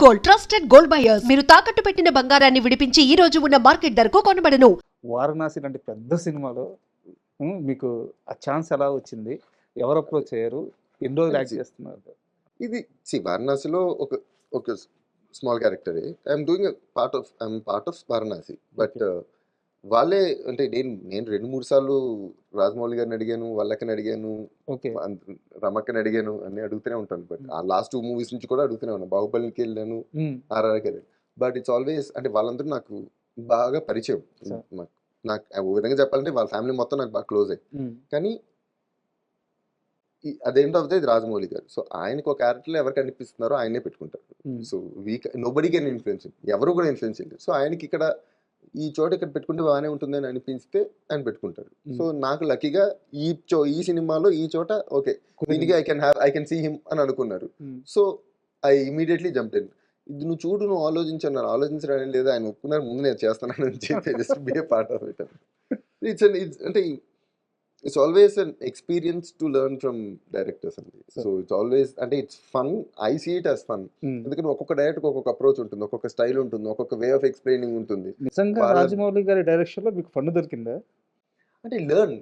Gold, trusted gold buyers. మీరు తాకట్టు పెట్టిన బంగారాన్ని విడిపించి ఈ రోజు ఉన్న మార్కెట్ ధరకు కొనబడను. వారణాసి లాంటి పెద్ద సినిమాలో మీకు ఆ ఛాన్స్ ఎలా వచ్చింది? ఎవరు అప్రోచ్ అయ్యారు? ఎన్ని రోజులు యాక్ట్ చేస్తున్నారు? ఇది వారణాసిలో ఒక ఒక స్మాల్ క్యారెక్టరే. I am part of Varanasi. But వాళ్ళే అంటే నేను 2-3 సార్లు రాజమౌళి గారిని అడిగాను, వాళ్ళకని అడిగాను, ఓకే. రమక్కని అడిగాను, అన్ని అడుగుతూనే ఉంటాను. బట్ ఆ లాస్ట్ 2 మూవీస్ నుంచి కూడా అడుగుతూనే ఉన్నాను. బాహుబలికి వెళ్ళాను, ఆర్ఆర్కి వెళ్ళాను. బట్ ఇట్స్ ఆల్వేస్ అంటే వాళ్ళందరూ నాకు బాగా పరిచయం. నాకు ఓ విధంగా చెప్పాలంటే వాళ్ళ ఫ్యామిలీ మొత్తం నాకు బాగా క్లోజ్ అయ్యి. కానీ అదేంటో అవుతుంది ఇది రాజమౌళి గారు. సో ఆయనకు ఒక క్యారెక్టర్లో ఎవరు కనిపిస్తున్నారో ఆయనే పెట్టుకుంటారు. సో నోబడీ కెన్ ఇన్ఫ్లుయెన్స్, ఎవరు కూడా ఇన్ఫ్లుయెన్స్ చేయలేదు. సో ఆయనకి ఇక్కడ ఈ చోట ఇక్కడ పెట్టుకుంటే బాగానే ఉంటుంది అని అనిపిస్తే ఆయన పెట్టుకుంటారు. సో నాకు లక్కీగా ఈ సినిమాలో ఈ చోట ఓకే దీనికి ఐ కెన్ సీ హిమ్ అని అనుకున్నారు. So I immediately jump in. ఇది నువ్వు చూడు, నువ్వు ఆలోచించన్నారు, ఆలోచించడం లేదా, ఆయన ఒప్పుకున్నారు, ముందు నేను చేస్తున్నానని చెప్పి just be a part of it. It's అంటే it's always an experience to learn from directors అండి. సో ఇట్స్ ఆల్వేస్ అంటే it's fun. I see it as fun. ఎందుకంటే ఒక్కొక్క డైరెక్టర్ ఒక్కొక్క అప్రోచ్ ఉంటుంది, ఒక్కొక్క స్టైల్ ఉంటుంది, ఒక్కొక్క వే ఆఫ్ ఎక్స్ప్లెయినింగ్ ఉంటుంది. నిజంగా రాజమౌళి గారి డైరెక్షన్ లో మీకు ఫన్ దొరికిందా? అంటే లెర్న్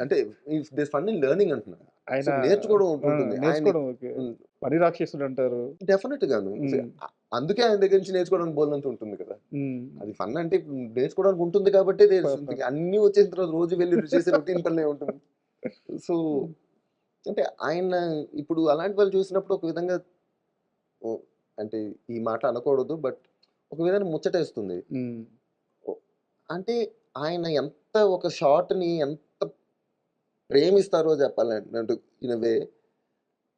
అంటే దిస్ ఫన్ ఇన్ లెర్నింగ్ అంటున్నాను. ఆయన నేర్చుకోవడం ఉంటుంది. పని రాక్షసుడు అంటారు డెఫినెట్ గాను. అందుకే ఆయన దగ్గర నుంచి నేర్చుకోవడానికి బోల్నంత ఉంటుంది కదా. అది ఫన్ అంటే నేర్చుకోవడానికి ఉంటుంది కాబట్టి అన్ని వచ్చేసిన తర్వాత రోజు వెళ్ళి చేసే రొటీన్ పనిలే ఉంటుంది. సో అంటే ఆయన ఇప్పుడు అలాంటి వాళ్ళు చూసినప్పుడు ఒక విధంగా అంటే ఈ మాట అనకూడదు, బట్ ఒక విధంగా ముచ్చటేస్తుంది. అంటే ఆయన ఎంత ఒక షాట్ని ఎంత ప్రేమిస్తారో చెప్పాలంటే ఇన్ వే.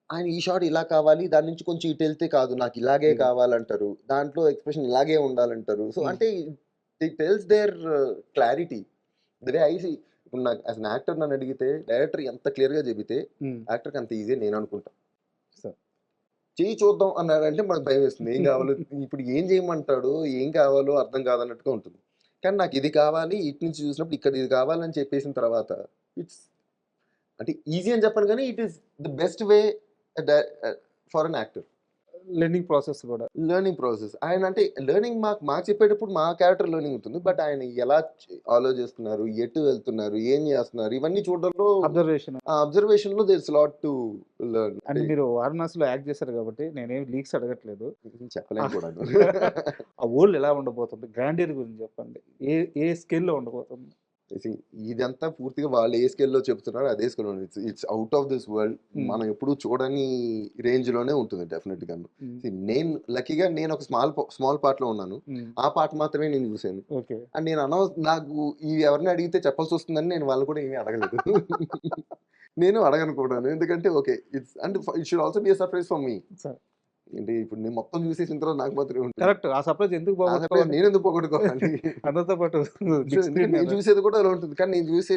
ఆయన ఈ షాట్ ఇలా కావాలి, దాని నుంచి కొంచెం ఇటు వెళ్తే కాదు, నాకు ఇలాగే కావాలంటారు, దాంట్లో ఎక్స్ప్రెషన్ ఇలాగే ఉండాలంటారు. సో అంటే it tells their clarity the way I see. ఇప్పుడు నాకు యాజ్ అన్ యాక్టర్ నన్ను అడిగితే డైరెక్టర్ ఎంత క్లియర్గా చెబితే యాక్టర్కి అంత ఈజీ నేను అనుకుంటా. చేయి చూద్దాం అన్నాడంటే మనకు భయం వేస్తుంది, ఏం కావాలో ఇప్పుడు ఏం చేయమంటాడో ఏం కావాలో అర్థం కాదన్నట్టుగా ఉంటుంది. కానీ నాకు ఇది కావాలి, ఇటు నుంచి చూసినప్పుడు ఇక్కడ ఇది కావాలని చెప్పేసిన తర్వాత ఇట్స్ అంటే ఈజీ అని చెప్పను, కానీ it is the best way for an actor. Learning process ఆయన అంటే లెర్నింగ్ మాకు చెప్పేటప్పుడు మా క్యారెక్టర్ లెర్నింగ్ ఉంటుంది. బట్ ఆయన ఎలా ఆలోచిస్తున్నారు, ఎటు వెళ్తున్నారు, ఏం చేస్తున్నారు, ఇవన్నీ చూడడంలో అబ్జర్వేషన్ లో there is lot to learn. అంటే మీరు వారణాసిలో యాక్ట్ చేశారు కాబట్టి నేనేం లీక్స్ అడగట్లేదు, చెప్పలేను కూడా. ఆ వరల్డ్ ఎలా ఉండబోతుంది, గ్రాండియర్ గురించి చెప్పండి. ఏ స్కేల్లో ఉండబోతుంది? ఇదంతా పూర్తిగా వాళ్ళు ఏ స్కేల్లో చెప్తున్నారు అదే స్కేల్లో it's out of this world. మనం ఎప్పుడు చూడని రేంజ్ లోనే ఉంటుంది డెఫినెట్ గా. నేను లక్కీగా నేను ఒక స్మాల్ పార్ట్ లో ఉన్నాను. ఆ పార్ట్ మాత్రమే నేను చూసాను. అండ్ నేను నాకు ఎవరిని అడిగితే చెప్పాల్సి వస్తుందని నేను వాళ్ళని కూడా ఏమీ అడగలేదు. నేను అడగను కూడా, ఎందుకంటే okay it's and it should also be a surprise for me. అంటే ఇప్పుడు నేను మొత్తం చూసేసిన తర్వాత నాకు మాత్రమే ఉంటుంది. కరెక్ట్. ఆ సర్ప్రైజ్ ఎందుకు నేను ఎందుకు పోగొట్టుకోవాలి? అందరితో పాటు నేను చూసేది కూడా అలా ఉంటుంది. కానీ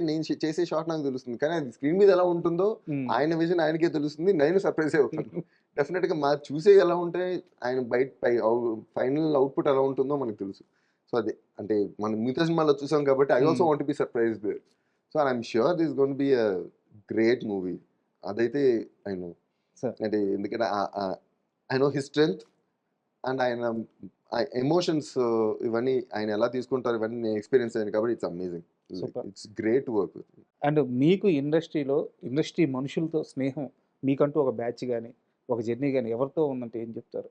నేను చేసే షాట్ నాకు తెలుస్తుంది, కానీ అది స్క్రీన్ మీద ఎలా ఉంటుందో ఆయన విజన్ ఆయనకే తెలుస్తుంది. నేను సర్ప్రైజ్ అవుతాను డెఫినెట్ గా. చూసే ఎలా ఉంటే ఆయన ఫైనల్ అవుట్పుట్ ఎలా ఉంటుందో మనకు తెలుసు. సో అదే అంటే మనం మిగతా సినిమాలో చూసాం కాబట్టి I also want to be surprised. So I'm sure this gonna be a great movie. అదైతే ఐ నో. అంటే ఎందుకంటే I know his strength and ఆయన ఎమోషన్స్ ఇవన్నీ ఆయన ఎలా తీసుకుంటారు ఇవన్నీ నేను ఎక్స్పీరియన్స్ అయ్యాను కాబట్టి it's amazing. It's great work. And మీకు ఇండస్ట్రీ మనుషులతో స్నేహం మీకంటూ ఒక బ్యాచ్ కానీ ఒక జర్నీ కానీ ఎవరితో ఉందంటే ఏం చెప్తారు?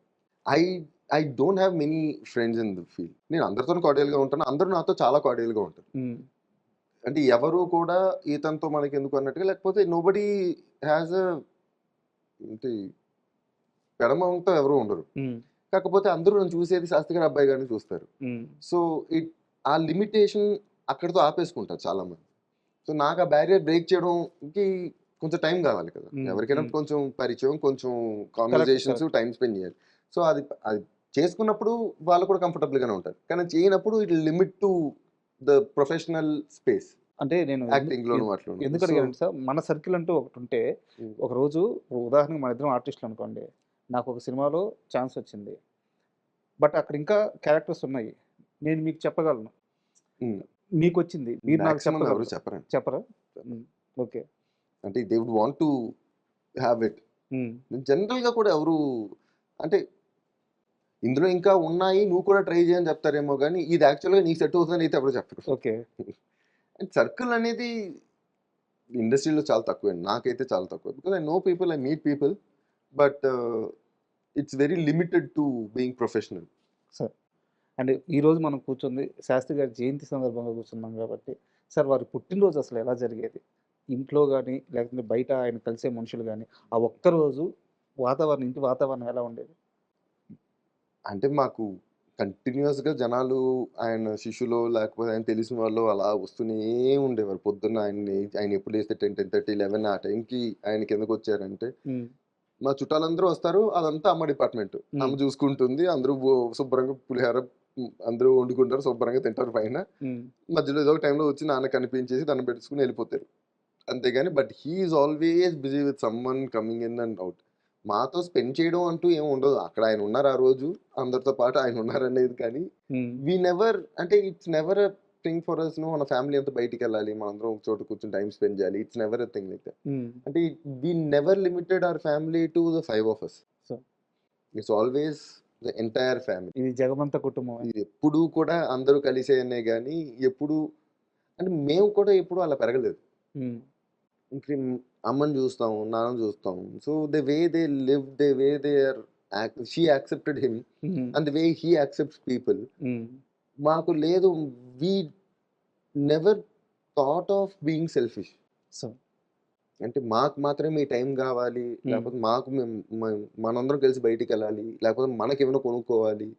I don't have many friends in the field. నేను అందరితో కార్డియల్గా ఉంటాను, అందరూ నాతో చాలా కార్డియల్గా ఉంటారు. అంటే ఎవరు కూడా ఇతనితో మనకి ఎందుకు అన్నట్టుగా, లేకపోతే నోబడీ హ్యాస్ అంటే పెడమంతో ఎవరు ఉండరు. కాకపోతే అందరూ నన్ను చూసేది శాస్త్రి గారి అబ్బాయి గారిని చూస్తారు. సో ఆ లిమిటేషన్ అక్కడితో ఆపేసుకుంటారు చాలా మంది. సో నాకు ఆ బ్యారియర్ బ్రేక్ చేయడంకి కొంచెం టైం కావాలి కదా. ఎవరికైనా కొంచెం పరిచయం, కొంచెం కాన్వర్జేషన్స్, టైం స్పెండ్ చేయాలి. సో అది చేసుకున్నప్పుడు వాళ్ళు కూడా కంఫర్టబుల్ గానే ఉంటారు. కానీ చేయనప్పుడు it limit to the professional space. అంటే నేను యాక్టింగ్ లోను అట్లా ఎందుకు అడిగాను సార్, మన సర్కిల్ అంటూ ఒకటి ఉంటే ఒక రోజు ఉదాహరణకు మన ఇద్దరం ఆర్టిస్టులు అనుకోండి, నాకు ఒక సినిమాలో ఛాన్స్ వచ్చింది, బట్ అక్కడ ఇంకా క్యారెక్టర్స్ ఉన్నాయి, నేను మీకు చెప్పగలను, మీకు వచ్చింది, మీరు నాకు చెప్పరా? ఓకే. అంటే they would want to have it. General గా కూడా ఎవరు అంటే ఇందులో ఇంకా ఉన్నాయి, నువ్వు కూడా ట్రై చేయని చెప్తారేమో కానీ ఇది యాక్చువల్గా నీకు సెట్ అవుతుందని అయితే ఎవరు చెప్పరు. ఓకే. అండ్ సర్కిల్ అనేది ఇండస్ట్రీలో చాలా తక్కువ, నాకైతే చాలా తక్కువ. Because I know people, I meet people, but it's very limited to being professional. Sir, and ఈరోజు మనం కూర్చుంది శాస్త్రి గారి జయంతి సందర్భంగా కూర్చున్నాం కాబట్టి, సార్ వారి పుట్టినరోజు అసలు ఎలా జరిగేది? ఇంట్లో కానీ లేకపోతే బయట ఆయన కలిసే మనుషులు కానీ ఆ ఒక్కరోజు వాతావరణం, ఇంటి వాతావరణం ఎలా ఉండేది? అంటే మాకు కంటిన్యూస్గా జనాలు ఆయన శిష్యులో లేకపోతే ఆయన తెలిసిన వాళ్ళు అలా వస్తూనే ఉండేవారు. పొద్దున్న ఆయన ఎప్పుడు లేస్తే 10, 10:30, 11 ఆ టైంకి ఆయన కిందకు వచ్చారంటే మా చుట్టాలందరూ వస్తారు. అదంతా అమ్మ డిపార్ట్మెంట్, అమ్మ చూసుకుంటుంది. అందరూ శుభ్రంగా పులిహోర అందరూ వండుకుంటారు, శుభ్రంగా తింటారు పైన. మధ్యలో ఏదో ఒక టైంలో వచ్చి నాన్న కనిపించేసి దండం పెట్టుకుని వెళ్ళిపోతారు, అంతేగాని. But he is always busy with someone coming in and out. మాతో స్పెండ్ చేయడం అంటూ ఏమి ఉండదు. అక్కడ ఆయన ఉన్నారు ఆ రోజు, అందరితో పాటు ఆయన ఉన్నారనేది. కానీ వీ నెవర్, అంటే it's never a thing for us. మన ఫ్యామిలీ అంతా బయటికి వెళ్ళాలి, మనందరం ఒక చోట కూర్చొని టైం స్పెండ్ చేయాలి. It's never a thing like that. అంటే we never limited our family to the 5 of us. It's always the entire family. ఇది జగమంత కుటుంబం. ఇది ఎప్పుడు కూడా అందరూ కలిసేనే కానీ ఎప్పుడు, అంటే మేము కూడా ఎప్పుడు అలా పెరగలేదు. ఇంక అమ్మని చూస్తాం, నాన్నని చూస్తాం. So the way they live, the way they are, she accepted him and the way he accepts people. మాకు లేదు, we never thought of being selfish. So అంటే మాకు మాత్రమే ఈ టైం కావాలి, లేకపోతే మాకు మనందరం కలిసి బయటికి వెళ్ళాలి, లేకపోతే మనకేమైనా కొనుక్కోవాలి,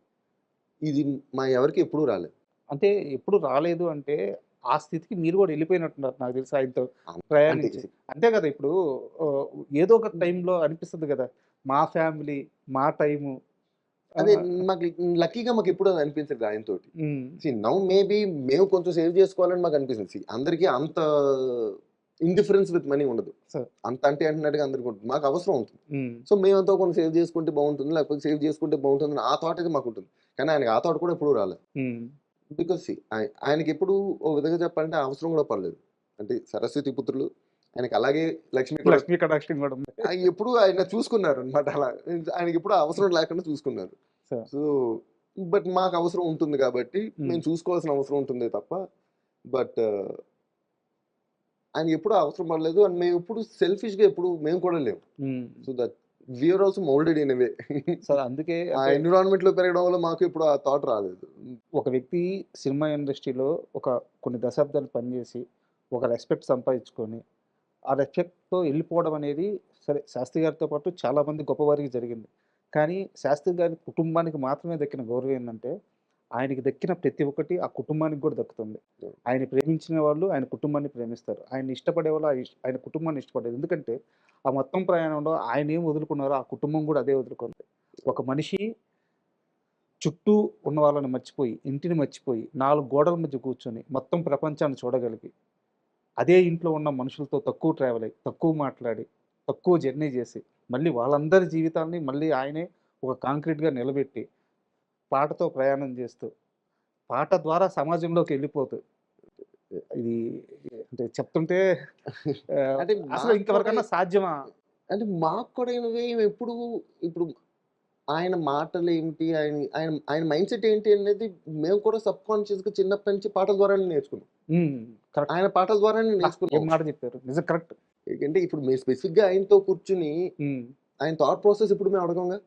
ఇది మా ఎవరికి ఎప్పుడూ రాలేదు. అంటే ఎప్పుడు రాలేదు అంటే ఆ స్థితికి మీరు కూడా వెళ్ళిపోయినట్టున్నారు నాకు తెలిసి ఆయనతో ప్రయాణించి. అంతే కదా, ఇప్పుడు ఏదో ఒక టైంలో అనిపిస్తుంది కదా, మా ఫ్యామిలీ, మా టైము. అదే మాకు లక్కీగా మాకు ఎప్పుడు అది అనిపించదు ఆయనతో. నౌ మేబీ మేము కొంచెం సేవ్ చేసుకోవాలని మాకు అనిపిస్తుంది. అందరికీ అంత ఇండిఫరెన్స్ విత్ మనీ ఉండదు. అంత అంటే అంటున్నట్టుగా అందరికి ఉంటుంది, మాకు అవసరం ఉంటుంది. సో మేమంతా కొంచెం సేవ్ చేసుకుంటే బాగుంటుంది, లేకపోతే సేవ్ చేసుకుంటే బాగుంటుంది ఆ థాట్ అయితే మాకు ఉంటుంది. కానీ ఆయనకి ఆ థాట్ కూడా ఎప్పుడు రాలేదు. బికాస్ ఆయనకి ఎప్పుడు ఓ విధంగా చెప్పాలంటే అవసరం కూడా పడలేదు. అంటే సరస్వతి పుత్రులు ఆయనకి, అలాగే లక్ష్మీ కటాక్షం కూడా ఉంది. ఎప్పుడు ఆయన చూసుకున్నారు అనమాట. అలా ఆయనకి ఎప్పుడు అవసరం లేకుండా చూసుకున్నారు. సో బట్ మాకు అవసరం ఉంటుంది కాబట్టి మేము చూసుకోవాల్సిన అవసరం ఉంటుంది తప్ప, బట్ ఆయన ఎప్పుడు అవసరం పడలేదు. అండ్ మేము ఎప్పుడు సెల్ఫిష్ గా ఎప్పుడు మేము కూడా లేము. So that we are also molded in a way. Sir అందుకే ఆ ఎన్విరాన్మెంట్ లో పెరగడం వల్ల మాకు ఇప్పుడు ఆ థాట్ రాలేదు. ఒక వ్యక్తి సినిమా ఇండస్ట్రీలో కొన్ని దశాబ్దాలు పనిచేసి ఒక రెస్పెక్ట్ సంపాదించుకొని ఆ రెస్పెక్ట్తో వెళ్ళిపోవడం అనేది, సరే శాస్త్రి గారితో పాటు చాలామంది గొప్పవారికి జరిగింది. కానీ శాస్త్రి గారి కుటుంబానికి మాత్రమే దక్కిన గౌరవం ఏంటంటే, ఆయనకి దక్కిన ప్రతి ఒక్కటి ఆ కుటుంబానికి కూడా దక్కుతుంది. ఆయన ప్రేమించిన వాళ్ళు ఆయన కుటుంబాన్ని ప్రేమిస్తారు, ఆయన ఇష్టపడే వాళ్ళు ఆయన కుటుంబాన్ని ఇష్టపడేది. ఎందుకంటే ఆ మొత్తం ప్రయాణంలో ఆయన ఏం వదులుకున్నారో ఆ కుటుంబం కూడా అదే వదులుకుంది. ఒక మనిషి చుట్టూ ఉన్న వాళ్ళని మర్చిపోయి, ఇంటిని మర్చిపోయి, 4 గోడల మధ్య కూర్చొని మొత్తం ప్రపంచాన్ని చూడగలిగి, అదే ఇంట్లో ఉన్న మనుషులతో తక్కువ ట్రావెల్ అయ్యి, తక్కువ మాట్లాడి, తక్కువ జర్నీ చేసి, మళ్ళీ వాళ్ళందరి జీవితాన్ని మళ్ళీ ఆయనే ఒక కాంక్రీట్గా నిలబెట్టి పాటతో ప్రయాణం చేస్తూ, పాట ద్వారా సమాజంలోకి వెళ్ళిపోతూ, ఇది అంటే చెప్తుంటే అంటే అసలు ఇంతవరకన్నా సాధ్యమా? అంటే మాకు కూడా ఎప్పుడు ఇప్పుడు ఆయన మాటలు ఏంటి, ఆయన ఆయన ఆయన మైండ్ సెట్ ఏంటి అనేది మేము కూడా సబ్ కాన్షియస్ గా చిన్నప్పటి నుంచి పాటల ద్వారానే నేర్చుకున్నాం. ఆయన పాటల ద్వారానే నేర్చుకున్నాం. మాట చెప్పారు, నిజం, కరెక్ట్. అంటే ఇప్పుడు మేము స్పెసిఫిక్ గా ఆయనతో కూర్చుని ఆయన థాట్ ప్రాసెస్ ఇప్పుడు మేము అడగంగా.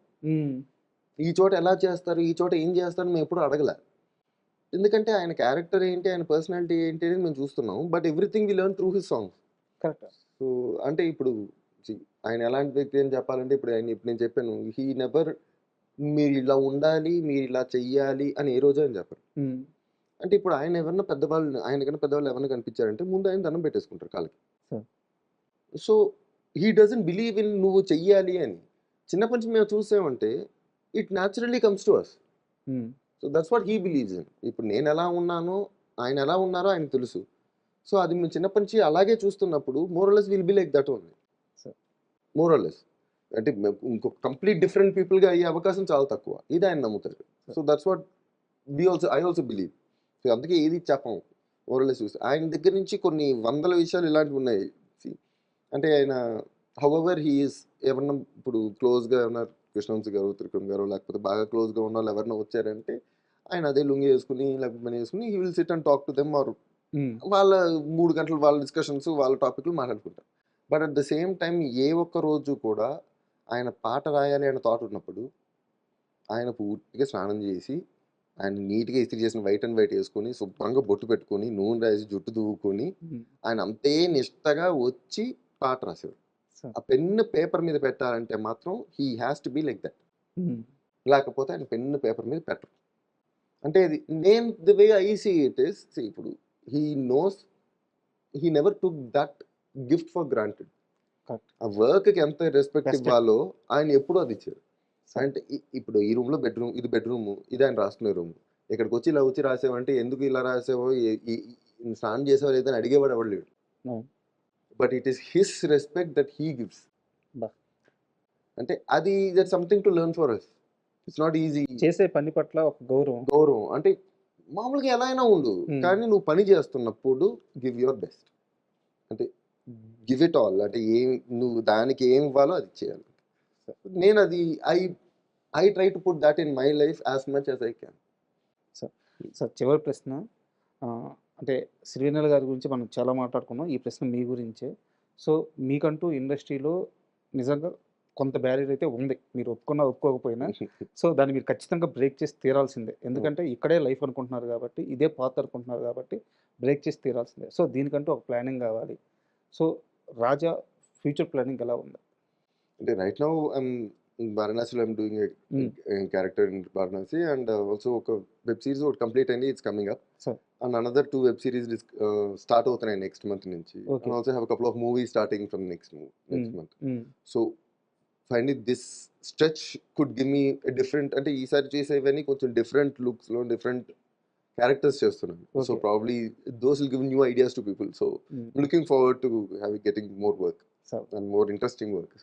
ఈ చోట ఎలా చేస్తారు, ఈ చోట ఏం చేస్తారు మేము ఎప్పుడు అడగలే. ఎందుకంటే ఆయన క్యారెక్టర్ ఏంటి, ఆయన పర్సనాలిటీ ఏంటి అనేది మేము చూస్తున్నాం. But everything we learn through his songs. Correct. So అంటే ఇప్పుడు ఆయన ఎలాంటి వ్యక్తి అని చెప్పాలంటే, ఇప్పుడు నేను చెప్పాను, హీ నెవర్ మీరు ఇలా ఉండాలి, మీరు ఇలా చెయ్యాలి అని ఏ రోజు అని చెప్పారు. అంటే ఇప్పుడు ఆయన ఎవరన్నా పెద్దవాళ్ళు, ఆయనకన్నా పెద్దవాళ్ళు ఎవరైనా కనిపించారంటే ముందు ఆయన దండం పెట్టేసుకుంటారు కాళ్ళకి. So he doesn't believe in నువ్వు చెయ్యాలి అని. చిన్నప్పటి నుంచి మేము చూసామంటే it naturally comes to us. So that's what he believes in. ఇప్పుడు నేను ఎలా ఉన్నానో ఆయన ఎలా ఉన్నారో ఆయనకు తెలుసు. సో అది మేము చిన్నప్పటి నుంచి అలాగే చూస్తున్నప్పుడు morals will be like that only. Morals అంటే ఇంకో కంప్లీట్ డిఫరెంట్ పీపుల్గా అయ్యే అవకాశం చాలా తక్కువ. ఇది ఆయన నమ్ముతారు. So that's what I also believe. So అందుకే ఏది చెప్పము, మోరల్లెస్ చూస్తే. ఆయన దగ్గర నుంచి కొన్ని వందల విషయాలు ఇలాంటివి ఉన్నాయి. అంటే ఆయన హౌఎవర్ హీ ఈస్, ఎవరన్నా ఇప్పుడు క్లోజ్గా ఏమన్నా కృష్ణవంశీ గారు, త్రికమ్ గారు, లేకపోతే బాగా క్లోజ్గా ఉన్న వాళ్ళు ఎవరైనా వచ్చారంటే ఆయన అదే లుంగి వేసుకుని లేకపోతే మనీ వేసుకుని he will sit and talk to them, or వాళ్ళ 3 గంటలు వాళ్ళ డిస్కషన్స్ వాళ్ళ టాపిక్లు మాట్లాడుకుంటారు. But at the same time ఏ ఒక్క రోజు కూడా ఆయన పాట రాయాలి అనే థాట్ ఉన్నప్పుడు ఆయన పూర్తిగా స్నానం చేసి ఆయన నీట్గా ఇస్త్రీ చేసిన వైట్ అండ్ వైట్ వేసుకొని శుభ్రంగా బొట్టు పెట్టుకొని నూనె రాసి జుట్టు దువ్వుకొని ఆయన అంతే నిష్టగా వచ్చి పాట రాసేవారు. ఆ పెన్ను పేపర్ మీద పెట్టాలంటే మాత్రం he has to be like that. లేకపోతే ఆయన పెన్ను పేపర్ మీద పెట్టరు. అంటే ఇది నేను the way I see it is, ఇప్పుడు he knows, he never took that gift for granted. ఆ వర్క్కి ఎంత రెస్పెక్ట్ ఇవ్వాలో ఆయన ఎప్పుడూ అది ఇచ్చారు. అంటే ఇప్పుడు ఈ రూమ్లో బెడ్రూమ్, ఇది బెడ్రూమ్, ఇది ఆయన రాసుకునే రూమ్. ఇక్కడికి వచ్చి ఇలా వచ్చి రాసావంటే ఎందుకు ఇలా రాసావో, స్నానం చేసావో లేదని అడిగేవాడు ఎవడు లేడు. But it is his respect that he gives. అంటే అది that something to learn for us. It's not easy. చేసే పని పట్ల ఒక గౌరవం అంటే మామూలుగా ఎలా అయినా ఉండు, కానీ నువ్వు పని చేస్తున్నప్పుడు గివ్ యువర్ బెస్ట్. అంటే గివ్ ఇట్ ఆల్. అంటే నువ్వు దానికి ఏం ఇవ్వాలో అది చేయాలి. నేను అది I try to put that in my life as much as I can. Sir చివరి ప్రశ్న, అంటే శ్రీవెన్నెల గారి గురించి మనం చాలా మాట్లాడుకున్నాం. ఈ ప్రశ్న మీ గురించే. సో మీకంటూ ఇండస్ట్రీలో నిజంగా కొంత బ్యారియర్ అయితే ఉంది, మీరు ఒప్పుకోకపోయినా. సో దాన్ని మీరు ఖచ్చితంగా బ్రేక్ చేసి తీరాల్సిందే. ఎందుకంటే ఇక్కడే లైఫ్ అనుకుంటున్నారు కాబట్టి, ఇదే పాత్ అనుకుంటున్నారు కాబట్టి బ్రేక్ చేసి తీరాల్సిందే. సో దీనికంటూ ఒక ప్లానింగ్ కావాలి. సో రాజా ఫ్యూచర్ ప్లానింగ్ ఎలా ఉంది? అంటే రైట్ నౌ వారణాసిలో I'm doing character in Varanasi, and also ఒక వెబ్ సిరీస్ ఒకటి కంప్లీట్ అయింది, it's coming up. And another 2 web series start అవుతున్నాయి నెక్స్ట్ మంత్ నుంచి. And also have couple of movies starting from next month. So finally this stretch could give me different, అంటే ఈసారి చేసేవన్నీ కొంచెం different లుక్స్లో different characters చేస్తున్నాను. So probably those will give new ideas to people. So looking forward to have getting more work and more interesting work.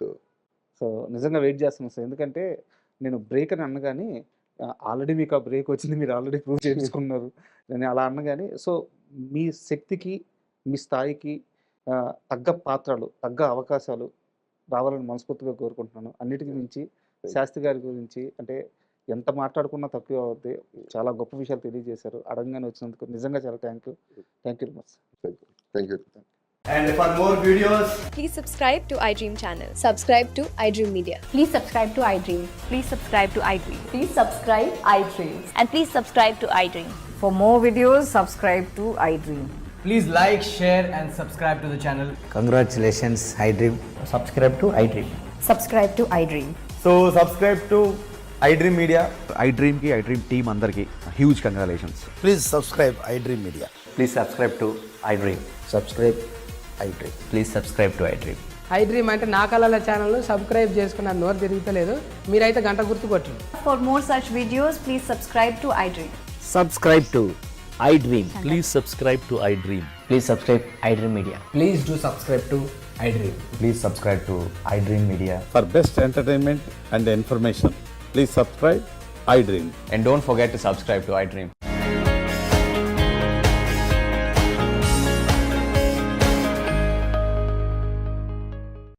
So నిజంగా wait చేస్తున్నాను sir. ఎందుకంటే నేను break అని అన్నగాని ఆల్రెడీ మీకు ఆ బ్రేక్ వచ్చింది, మీరు ఆల్రెడీ ప్రూవ్ చేసుకున్నారు. నేను అలా అన్నగాని, సో మీ శక్తికి మీ స్థాయికి తగ్గ పాత్రలు, తగ్గ అవకాశాలు రావాలని మనస్ఫూర్తిగా కోరుకుంటున్నాను. అన్నిటికీ మించి శాస్త్రి గారి గురించి అంటే ఎంత మాట్లాడుకున్నా తక్కువ అవుద్ది. చాలా గొప్ప విషయాలు తెలియజేశారు. అడగగానే వచ్చినందుకు నిజంగా చాలా thank you very much. Thank you. And for more videos, please subscribe to iDream channel. Subscribe to iDream Media. Please subscribe to iDream. Please subscribe to iDream. Please subscribe iDream. And please subscribe to iDream. For more videos, subscribe to iDream. please like, share and subscribe to the channel. Congratulations, iDream. Subscribe to iDream. Subscribe to iDream. So subscribe to iDream Media. iDream ki iDream team andarki huge congratulations. Please subscribe iDream Media. Please subscribe to iDream. Subscribe iDream. Please subscribe to iDream. iDream అంటే నా కళల channel subscribe చేసుకున్న నోరు తిరుగుతలేదు, మీరైతే గంట గుర్తు కొట్టండి. For more such videos, please subscribe to iDream. Subscribe to iDream. Please subscribe to iDream. Please subscribe iDream Media. Please do subscribe to iDream. Please subscribe to iDream Media. For best entertainment and information, please subscribe iDream. And don't forget to subscribe to iDream.